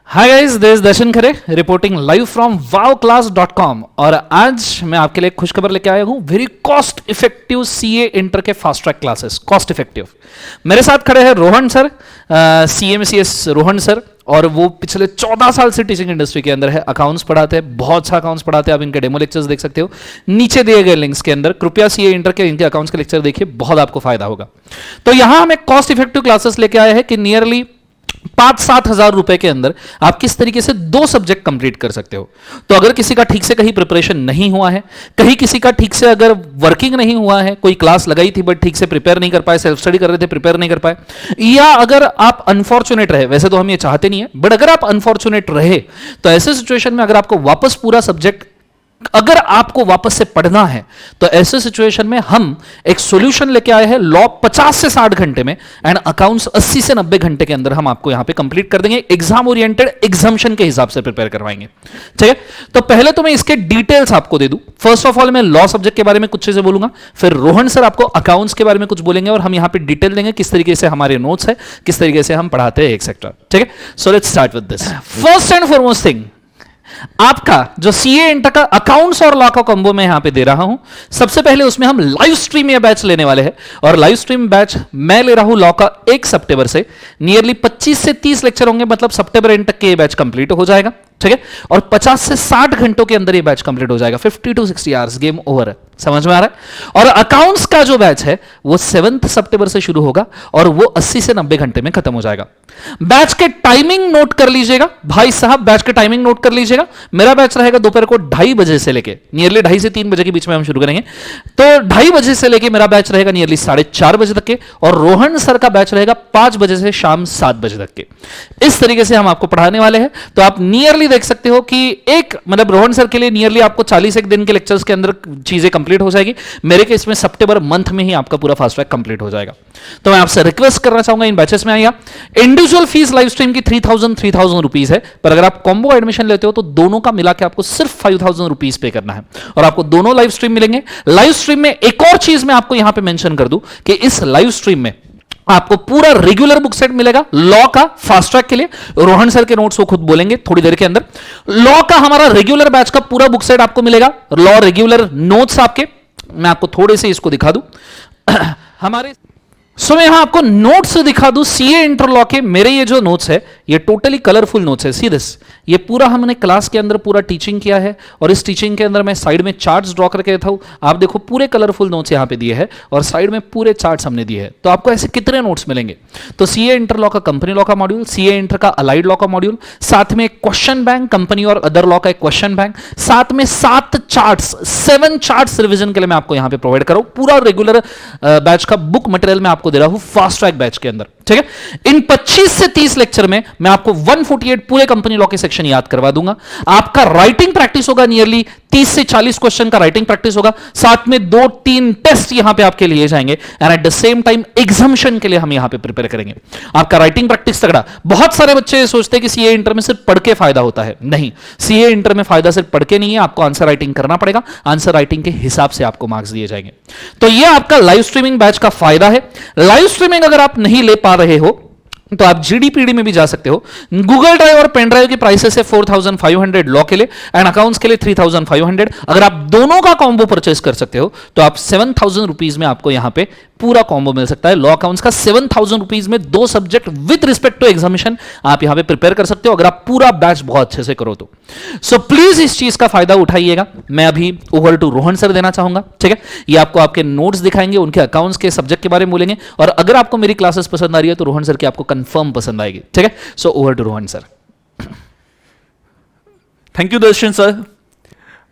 Hi guys, this is Darshan Khare reporting live from wowclass.com। और आज मैं आपके लिए खुशखबर लेके आया हूं, very cost effective CA inter के fast track classes. Cost effective मेरे साथ खड़े हैं Rohan sir, CMCS Rohan sir, और वो पिछले 14 साल से टीचिंग इंडस्ट्री के अंदर है। अकाउंट्स पढ़ाते हैं, बहुत अच्छा अकाउंट्स पढ़ाते हैं। आप इनके डेमो लेक्चर्स देख सकते हो नीचे दिए गए लिंक्स के अंदर। कृपया सीए इंटर के इनके अकाउंट्स के लेक्चर देखिए, बहुत आपको फायदा होगा। तो यहां हम एक कॉस्ट इफेक्टिव क्लासेस लेके आए हैं कि नियरली 5-7 हजार रुपए के अंदर आप किस तरीके से 2 सब्जेक्ट कंप्लीट कर सकते हो। तो अगर किसी का ठीक से कहीं प्रिपरेशन नहीं हुआ है, कहीं किसी का ठीक से अगर वर्किंग नहीं हुआ है, कोई क्लास लगाई थी बट ठीक से प्रिपेयर नहीं कर पाए, सेल्फ स्टडी कर रहे थे प्रिपेयर नहीं कर पाए, या अगर आप अनफॉर्चुनेट रहे, वैसे तो हम ये चाहते नहीं है, बट अगर आप अनफॉर्चुनेट रहे तो ऐसे सिचुएशन में अगर आपको वापस पूरा सब्जेक्ट अगर आपको वापस से पढ़ना है तो ऐसे सिचुएशन में हम एक सॉल्यूशन लेके आए हैं। लॉ 50 से 60 घंटे में एंड अकाउंट्स 80 से 90 घंटे के अंदर हम आपको यहां पे कंप्लीट कर देंगे। एग्जाम ओरिएंटेड एग्जाम्शन के हिसाब से प्रिपेयर करवाएंगे, ठीक है। तो पहले तो मैं इसके डिटेल्स आपको दे दूं। फर्स्ट ऑफ ऑल मैं लॉ सब्जेक्ट के बारे में कुछ चीजें बोलूंगा, फिर रोहन सर आपको अकाउंट्स के बारे में कुछ बोलेंगे और हम यहां पे डिटेल देंगे किस तरीके से हमारे नोट्स है, किस तरीके से हम पढ़ाते हैं, एक्सेट्रा, ठीक है। So let's start with this. First and foremost thing, आपका जो सीए इंटर का अकाउंट्स और लॉ का कॉम्बो मैं यहां पे दे रहा हूं। सबसे पहले उसमें हम लाइव स्ट्रीम ये बैच लेने वाले हैं, और लाइव स्ट्रीम बैच मैं ले रहा हूं लॉ का 1 सितंबर से। नियरली 25 से 30 लेक्चर होंगे, मतलब सितंबर एंड तक के ये बैच कंप्लीट हो जाएगा, ठीक है। और 50 से 60 घंटों के अंदर ये बैच कंप्लीट हो जाएगा। 50 to 60 आवर्स, गेम ओवर है। समझ में आ रहा है। और अकाउंट्स का जो बैच है वो 7 सितंबर से शुरू होगा और वो 80 से 90 घंटे में खत्म हो जाएगा। बैच के टाइमिंग नोट कर लीजिएगा भाई साहब, बैच के टाइमिंग नोट कर लीजिएगा। मेरा बैच रहेगा दोपहर को 2:30 बजे से लेके नियरली 2:30 से 3 बजे के बीच में हम शुरू करेंगे। तो 2:30 बजे से लेके मेरा बैच रहेगा नियरली 4:30 बजे तक के, और रोहन सर का बैच रहेगा 5 बजे से शाम 7 बजे तक के। इस तरीके से हम आपको पढ़ाने वाले हैं। तो आप नियरली देख सकते हो कि एक मतलब रोहन सर के लिए नियरली आपको 40 दिन के लेक्चर्स के अंदर चीजें कंप्लीट हो जाएगी। मेरे केस में सितंबर मंथ में ही आपका पूरा फास्ट ट्रैक कंप्लीट हो जाएगा। तो मैं आपसे रिक्वेस्ट करना चाहूंगा इन बैचेस में आइए। इंडिविजुअल फीस लाइव स्ट्रीम की 3000 रुपीस है, पर अगर आप कॉम्बो एडमिशन लेते हो तो दोनों का मिला के आपको सिर्फ 5000 रुपीस पे करना है, और आपको दोनों लाइव स्ट्रीम मिलेंगे। लाइव स्ट्रीम में एक और चीज मैं आपको यहां पे मेंशन कर दूं कि इस लाइव स्ट्रीम में आपको पूरा रेगुलर बुक सेट मिलेगा लॉ का फास्ट ट्रैक के लिए। रोहन सर के नोट्स वो खुद बोलेंगे थोड़ी देर के अंदर। लॉ का हमारा रेगुलर बैच का पूरा बुक सेट आपको मिलेगा, लॉ रेगुलर नोट्स आपके। मैं आपको थोड़े से इसको दिखा दूं हमारे मैं यहां आपको नोट्स दिखा दूं सीए इंटर लॉ के। मेरे ये जो नोट्स है ये टोटली कलरफुल नोट्स है। सी दिस, ये पूरा हमने क्लास के अंदर पूरा टीचिंग किया है, और इस टीचिंग के अंदर मैं साइड में चार्ट्स ड्रॉ करके देता हूं। आप देखो पूरे कलरफुल नोट्स यहां पे दिए हैं और साइड में पूरे चार्ट्स हमने दिए हैं। तो आपको ऐसे कितने नोट्स मिलेंगे? तो सीए इंटर लॉ का कंपनी लॉ का मॉड्यूल, सीए इंटर का अलाइड लॉ का मॉड्यूल, साथ में क्वेश्चन बैंक, कंपनी और अदर लॉ का एक क्वेश्चन बैंक, साथ में 7 चार्ट्स रिवीजन के लिए मैं आपको यहां पे प्रोवाइड कर रहा हूं। पूरा रेगुलर बैच का बुक मटेरियल मैं आपको दे रहा हूं फास्ट ट्रैक बैच के अंदर, ठीक है। इन 25 से 30 लेक्चर में मैं आपको 148 पूरे कंपनी लॉ के सेक्शन याद करवा दूंगा। आपका राइटिंग प्रैक्टिस होगा, नियरली 30 से 40 क्वेश्चन का राइटिंग प्रैक्टिस होगा। साथ में 2-3 टेस्ट यहां पे आपके लिए जाएंगे, and at the same time examination के लिए हम यहां पे प्रिपेयर करेंगे। आपका राइटिंग प्रैक्टिस तगड़ा। बहुत सारे बच्चे सोचते हैं कि सीए इंटर में सिर्फ पढ़ के फायदा होता है। नहीं, सीए इंटर में फायदा सिर्फ पढ़ के नहीं है, आपको आंसर राइटिंग करना पड़ेगा। आंसर राइटिंग के हिसाब से आपको मार्क्स दिए जाएंगे। तो यह आपका लाइव स्ट्रीमिंग बैच का फायदा है। लाइव स्ट्रीमिंग अगर आप नहीं ले पा रहे हो तो आप जीडीपीडी में भी जा सकते हो। गूगल ड्राइव और पेन ड्राइव की प्राइसेस है 4500 लॉ के लिए, एंड अकाउंट्स के लिए 3500। अगर आप दोनों का कॉम्बो परचेस कर सकते हो तो आप 7000 रुपीज में आपको यहां पे पूरा कॉम्बो मिल सकता है। लॉ अकाउंट्स का 7000 रुपीज में 2 subject with respect to examination आप यहां पे प्रिपेयर कर सकते हो, अगर आप पूरा बैच बहुत अच्छे से करो तो। सो प्लीज इस चीज का फायदा उठाइएगा। मैं अभी ओवर टू रोहन सर देना चाहूंगा, ठीक है। ये आपको आपके नोट्स दिखाएंगे, उनके अकाउंट्स के सब्जेक्ट के बारे में बोलेंगे, और अगर आपको मेरी क्लासेस पसंद आ रही है तो रोहन सर की आपको कंफर्म पसंद आएगी, ठीक है। So over to Rohan sir. Thank you Darshan sir.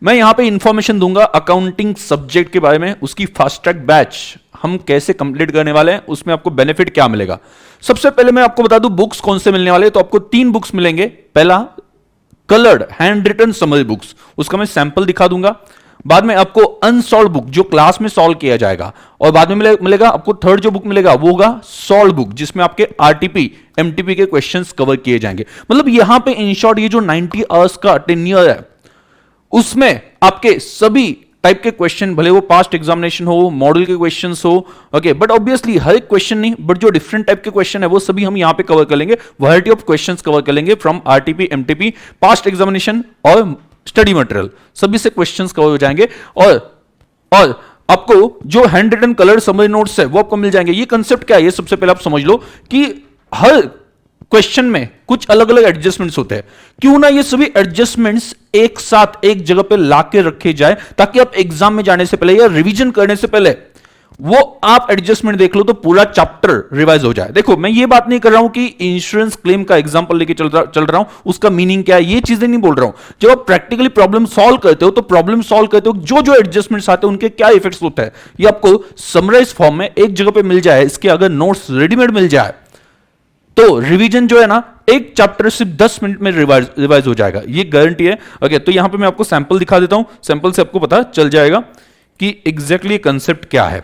मैं यहां पे इंफॉर्मेशन दूंगा अकाउंटिंग सब्जेक्ट के बारे में, उसकी फास्ट ट्रैक बैच हम कैसे कंप्लीट करने वाले हैं, उसमें आपको बेनिफिट क्या मिलेगा। सबसे पहले मैं आपको बता दूं बुक्स कौन से मिलने वाले हैं। तो आपको 3 बुक्स मिलेंगे। पहला coloured handwritten summary books, उसका मैं सैंपल दिखा दूंगा। बाद में आपको अनसॉल्व बुक जो क्लास में सॉल्व किया जाएगा, और बाद में मिलेगा आपको थर्ड जो बुक मिलेगा वो होगा सॉल्व बुक, जिसमें आपके आरटीपी एमटीपी के क्वेश्चंस कवर किए जाएंगे। मतलब यहां पे इन शॉर्ट ये जो 90 आवर्स का टेन्योर है उसमें आपके सभी टाइप के क्वेश्चन, भले वो पास्ट एग्जामिनेशन हो, मॉडल के क्वेश्चंस हो, ओके, बट ऑब्वियसली हर एक क्वेश्चन नहीं, बट जो डिफरेंट टाइप के क्वेश्चन है वो सभी हम यहां पे कवर कर लेंगे, वैरायटी ऑफ क्वेश्चंस कवर कर लेंगे from RTP, MTP, past examination और स्टडी मटेरियल, सभी से क्वेश्चंस कवर हो जाएंगे। और आपको जो handwritten colour summary notes है वो आपको मिल जाएंगे। ये कंसेप्ट क्या है, ये सबसे पहले आप समझ लो कि हर क्वेश्चन में कुछ अलग अलग एडजस्टमेंट्स होते हैं, क्यों ना ये सभी एडजस्टमेंट्स एक साथ एक जगह पे लाके रखे जाए, ताकि आप एग्जाम में जाने से पहले या रिवीजन करने से पहले वो आप एडजस्टमेंट देख लो तो पूरा चैप्टर रिवाइज हो जाए। देखो, मैं ये बात नहीं कर रहा हूं कि इंश्योरेंस क्लेम का एग्जांपल लेके चल रहा हूं, उसका मीनिंग क्या है, ये चीजें नहीं बोल रहा हूं। जब आप प्रैक्टिकली प्रॉब्लम सॉल्व करते हो तो प्रॉब्लम सॉल्व करते हो जो जो एडजस्टमेंट्स आते हैं उनके क्या इफेक्ट्स होते हैं, ये आपको समराइज फॉर्म में एक जगह पे मिल जाए। इसके अगर नोट्स रेडीमेड मिल जाए तो रिवीजन जो है ना, एक चैप्टर सिर्फ 10 मिनट में रिवाइज हो जाएगा, ये गारंटी है। ओके, तो यहां पे मैं आपको सैंपल दिखा देता हूं, सैंपल से आपको पता चल जाएगा कि एग्जैक्टली कंसेप्ट क्या है।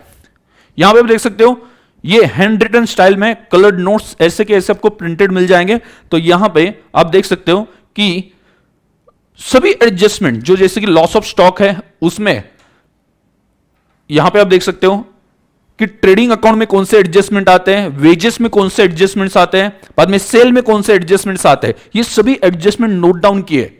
यहां पे आप देख सकते हो, ये हैंड रिटन स्टाइल में कलर्ड नोट्स ऐसे के ऐसे आपको प्रिंटेड मिल जाएंगे। तो यहां पे आप देख सकते हो कि सभी एडजस्टमेंट जो जैसे कि लॉस ऑफ स्टॉक है उसमें यहां पे आप देख सकते हो कि ट्रेडिंग अकाउंट में कौन से एडजस्टमेंट आते हैं, वेजेस में कौन से एडजस्टमेंट्स आते हैं, बाद में सेल में कौन से एडजस्टमेंट्स आते हैं, ये सभी एडजस्टमेंट नोट डाउन किए।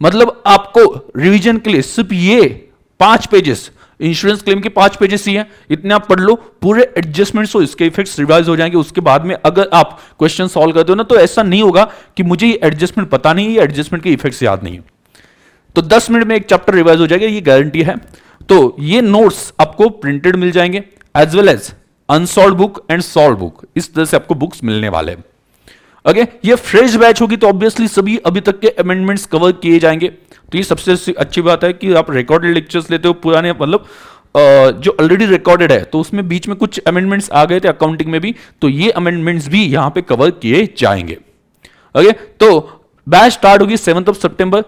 मतलब आपको रिवीजन के लिए सिर्फ ये 5 पेजेस, इंश्योरेंस क्लेम के 5 पेजेस ही हैं, इतने आप पढ़ लो, पूरे एडजस्टमेंट्स हो, इसके इफेक्ट्स रिवाइज हो जाएंगे। उसके बाद में अगर आप क्वेश्चन सॉल्व करते हो ना, तो ऐसा नहीं होगा कि मुझे ये एडजस्टमेंट पता नहीं है, ये एडजस्टमेंट के इफेक्ट्स याद नहीं है। तो 10 मिनट में एक चैप्टर रिवाइज हो जाएगा, ये गारंटी है। तो ये नोट्स आपको प्रिंटेड मिल जाएंगे, as well as unsolve book and solve book, इस तरह से आपको बुक्स मिलने वाले हैं। ओके, ये फ्रेश बैच होगी तो ऑब्वियसली सभी अभी तक के अमेंडमेंट्स कवर किए जाएंगे। तो ये सबसे अच्छी बात है कि आप रिकॉर्डेड लेक्चर्स लेते हो, पुराने मतलब जो ऑलरेडी रिकॉर्डेड है, तो उसमें बीच में कुछ अमेंडमेंट्स आ गए थे अकाउंटिंग में भी, तो ये अमेंडमेंट्स भी यहां पे कवर किए जाएंगे। ओके, तो बैच स्टार्ट होगी 7 सितंबर,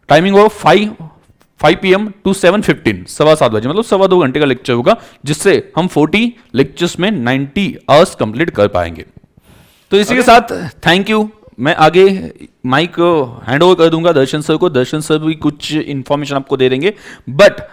टाइमिंग होगा 5 PM टू 7:15, 7:15 बजे, मतलब 2.25 घंटे का लेक्चर होगा, जिससे हम 40 लेक्चर्स में 90 आवर्स कंप्लीट कर पाएंगे। तो इसी के साथ थैंक यू। मैं आगे माइक हैंड ओवर कर दूंगा दर्शन सर को, दर्शन सर भी कुछ इंफॉर्मेशन आपको दे देंगे। बट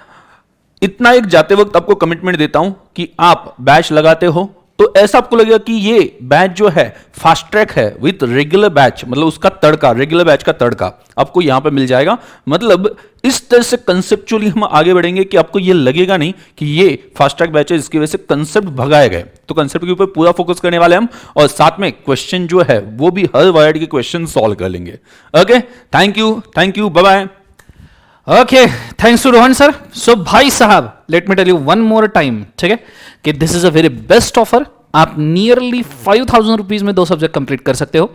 इतना एक जाते वक्त आपको कमिटमेंट देता हूं कि आप बैच लगाते हो तो ऐसा आपको लगेगा कि ये बैच जो है फास्ट ट्रैक है विद रेगुलर बैच, मतलब उसका तड़का, रेगुलर बैच का तड़का आपको यहां पे मिल जाएगा। मतलब इस तरह से कंसेप्चुअली हम आगे बढ़ेंगे कि आपको ये लगेगा नहीं कि ये फास्ट ट्रैक बैच है जिसकी वजह से कंसेप्ट भगाए गए। तो कंसेप्ट के ऊपर पूरा फोकस करने वाले हम, और साथ में क्वेश्चन जो है वो भी हर वैरायटी के क्वेश्चन सॉल्व कर लेंगे। Okay, thank you, bye bye. Okay, thanks to Rohan sir. So भाई साहब, let me tell you one more time, ठीक है, कि this is a very best offer. आप नियरली 5,000 रुपीज में 2 सब्जेक्ट कंप्लीट कर सकते हो।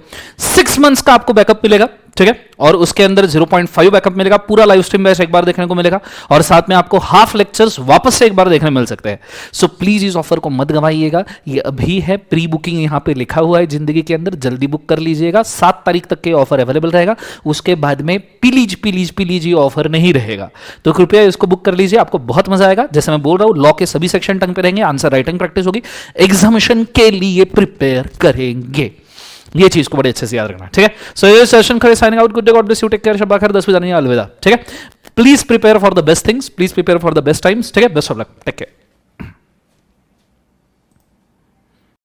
6 मंथ्स का आपको बैकअप मिलेगा, ठीक है, और उसके अंदर 0.5 बैकअप मिलेगा, पूरा लाइव स्ट्रीम बैच एक बार देखने को मिलेगा, और साथ में आपको हाफ लेक्चर्स वापस से एक बार देखने मिल सकते हैं। सो प्लीज इस ऑफर को मत गंवाइएगा, ये अभी है, प्री बुकिंग यहाँ पे लिखा हुआ है जिंदगी के अंदर, जल्दी बुक कर लीजिएगा। 7 तारीख तक के ऑफर अवेलेबल रहेगा, उसके बाद में प्लीज ये ऑफर नहीं रहेगा। तो कृपया इसको बुक कर लीजिए, आपको बहुत मजा आएगा। जैसे मैं बोल रहा हूँ, लॉ के सभी सेक्शन टंग पे रहेंगे, आंसर राइटिंग प्रैक्टिस होगी, एग्जामिनेशन के लिए प्रिपेयर करेंगे। ये चीज को बड़े अच्छे से याद रखना, ठीक है। सो ये सेशन खड़े signing out, good day, God bless you, take care, शब्बा खैर, 10 बजे अलविदा, ठीक है। Please prepare for the best things, please prepare for the best times, ठीक है। Best of luck, take care.